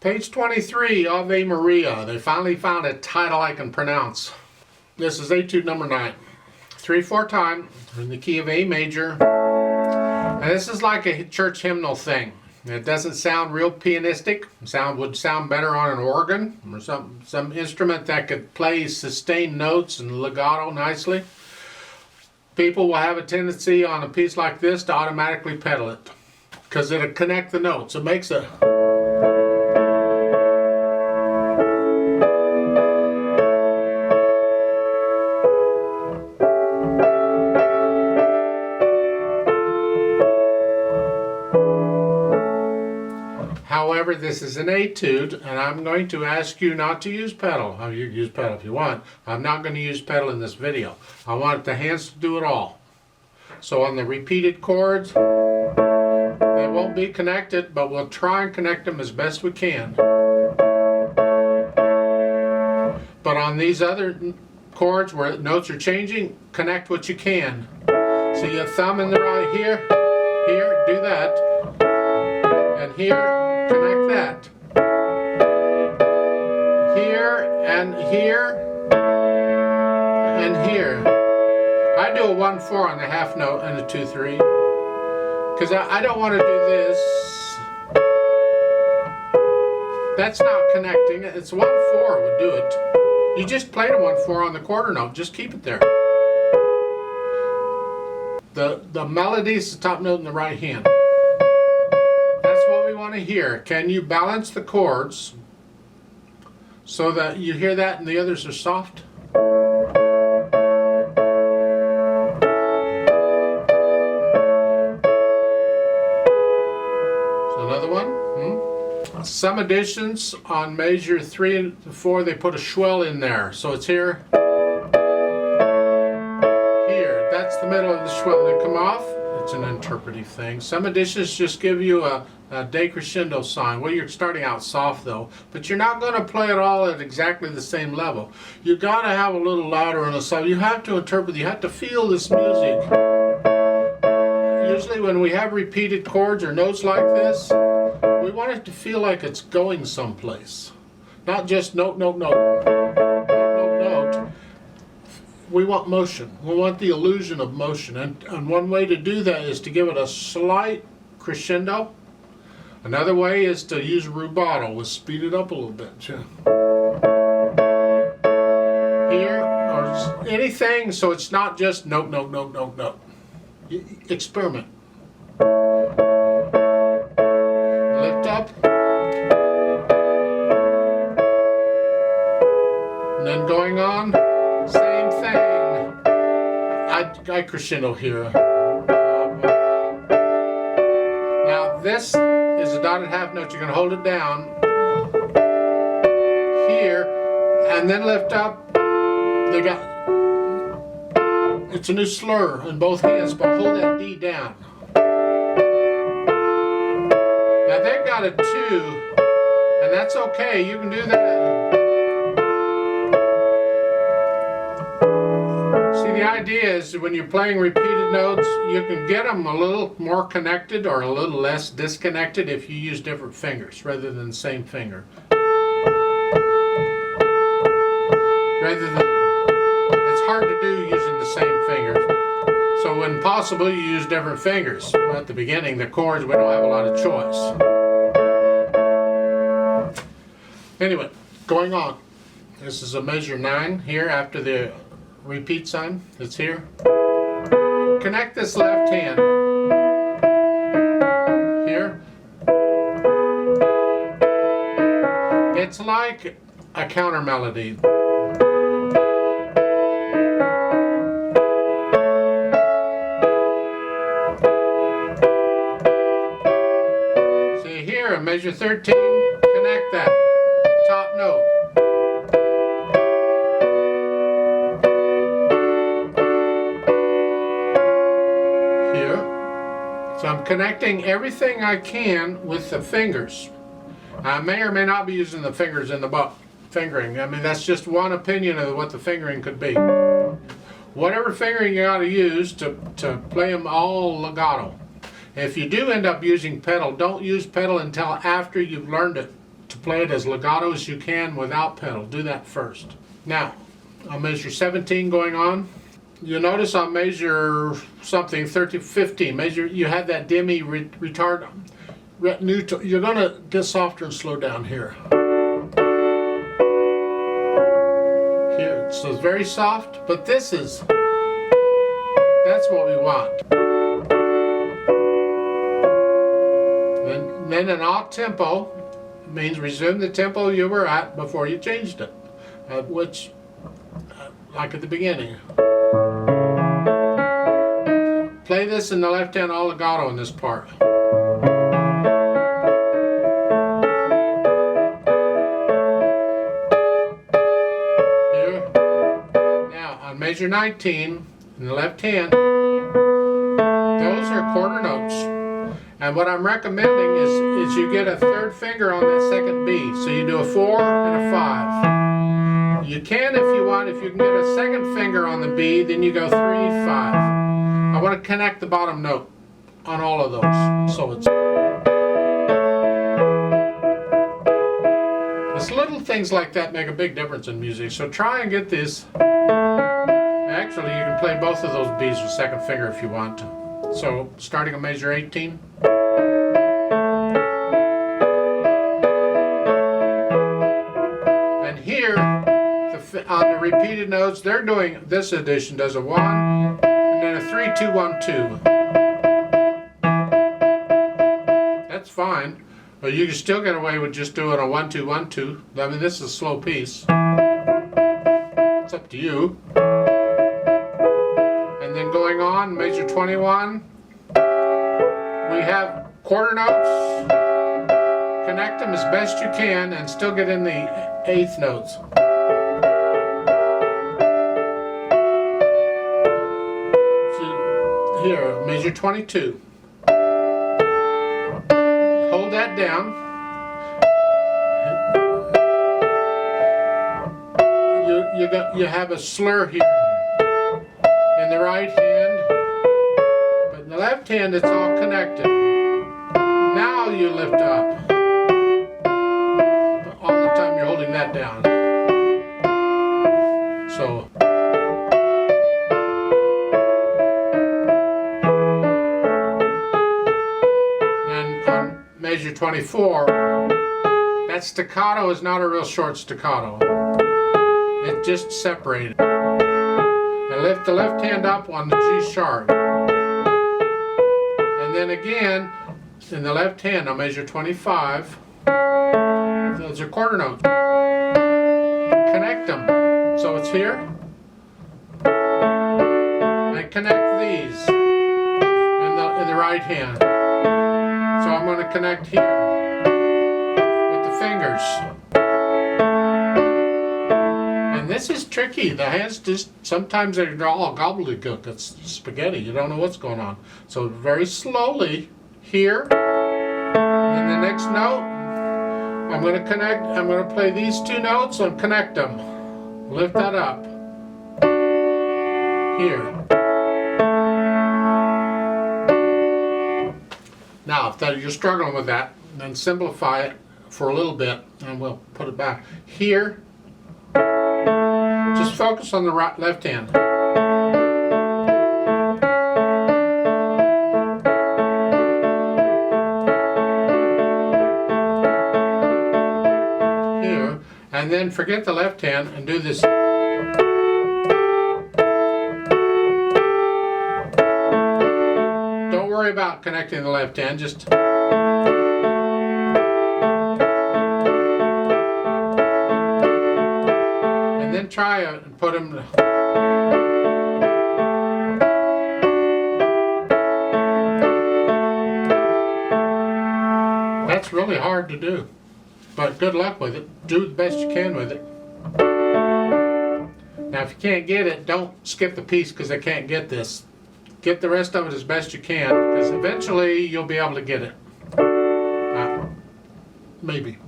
Page 23, Ave Maria. They finally found a title I can pronounce. This is etude number 9. 3/4 time in the key of A major. And this is like a church hymnal thing. It doesn't sound real pianistic. Would sound better on an organ or some instrument that could play sustained notes and legato nicely. People will have a tendency on a piece like this to automatically pedal it because it'll connect the notes. It makes a However, this is an etude, and I'm going to ask you not to use pedal. You use pedal if you want. I'm not going to use pedal in this video. I want the hands to do it all. So on the repeated chords, they won't be connected, but we'll try and connect them as best we can. But on these other chords where notes are changing, connect what you can. So your thumb in the right here, do that, and here, connect that. Here and here and here. I do a 1/4 on the half note and a 2/3 because I don't want to do this. That's not connecting. It's 1/4 would do it. You just played a 1/4 on the quarter note. Just keep it there. The melody is the top note in the right hand. Want to hear. Can you balance the chords so that you hear that and the others are soft? So another one. Some editions on measure 3 and 4 they put a swell in there, so it's here. Here, that's the middle of the swell. They come off. It's an interpretive thing. Some editions just give you a decrescendo sign. Well, you're starting out soft though, but you're not going to play it all at exactly the same level. You got to have a little louder on the side. You have to interpret. You have to feel this music. Usually when we have repeated chords or notes like this, we want it to feel like it's going someplace. Not just note, note, note, note, note, note. We want motion. We want the illusion of motion. And one way to do that is to give it a slight crescendo. Another way is to use rubato. We'll speed it up a little bit. Yeah. Here, or anything, so it's not just note, note, note, note, note. Experiment. Lift up. And then going on. Same thing. I crescendo here. Now this is a dotted half note. You're going to hold it down here and then lift up. It's a new slur in both hands, but hold that D down. Now they've got a 2, and that's okay. You can do that. The idea is when you're playing repeated notes, you can get them a little more connected or a little less disconnected if you use different fingers rather than the same finger. It's hard to do using the same fingers. So when possible, you use different fingers. Well, at the beginning, the chords, we don't have a lot of choice. Anyway, going on. This is a measure 9 here after the repeat sign. It's here. Connect this left hand here. It's like a counter melody. See here, measure 13, connect that top note. So I'm connecting everything I can with the fingers. I may or may not be using the fingers in the fingering. I mean, that's just one opinion of what the fingering could be. Whatever fingering you got to use to play them all legato. If you do end up using pedal, don't use pedal until after you've learned it to play it as legato as you can without pedal. Do that first. Now, I'll measure 17 going on. You'll notice I'll measure something 15. Measure, you have that demi retard neutral. You're gonna get softer and slow down here. Here, so it's very soft, but that's what we want. And then an off tempo means resume the tempo you were at before you changed it, which, like at the beginning. Play this in the left hand all legato in this part. Here. Now on measure 19 in the left hand, those are quarter notes. And what I'm recommending is you get a third finger on that second B. So you do a 4 and a 5. You can if you want. If you can get a second finger on the B, then you go 3, 5. I want to connect the bottom note on all of those. So it's little things like that make a big difference in music. So try and get this. Actually, you can play both of those B's with second finger if you want to. So starting on measure 18. And here, on the repeated notes, they're doing, this edition does a 1, and then a 3, 2, 1, 2. That's fine, but you can still get away with just doing a 1, 2, 1, 2. I mean, this is a slow piece. It's up to you. And then going on, measure 21, we have quarter notes. Connect them as best you can and still get in the eighth notes. So here, measure 22. Hold that down. You have a slur here in the right hand, but in the left hand it's all connected. Now you lift up. All the time you're holding that down. So then on measure 24, that staccato is not a real short staccato. It just separated. And lift the left hand up on the G sharp. And then again, in the left hand, I'll measure 25. Those are quarter notes. Connect them. So it's here. And connect these in the right hand. So I'm going to connect here with the fingers. And this is tricky. The hands just, sometimes they're all gobbledygook. It's spaghetti. You don't know what's going on. So very slowly here. And the next note, I'm going to play these two notes and connect them. Lift that up. Here. Now, if you're struggling with that, then simplify it for a little bit and we'll put it back. Here, just focus on the left hand. Here, and then forget the left hand and do this. Don't worry about connecting the left hand, just and then try and put them. That's really hard to do, but good luck with it. Do the best you can with it. Now if you can't get it, don't skip the piece because I can't get this. Get the rest of it as best you can, because eventually you'll be able to get it. Maybe.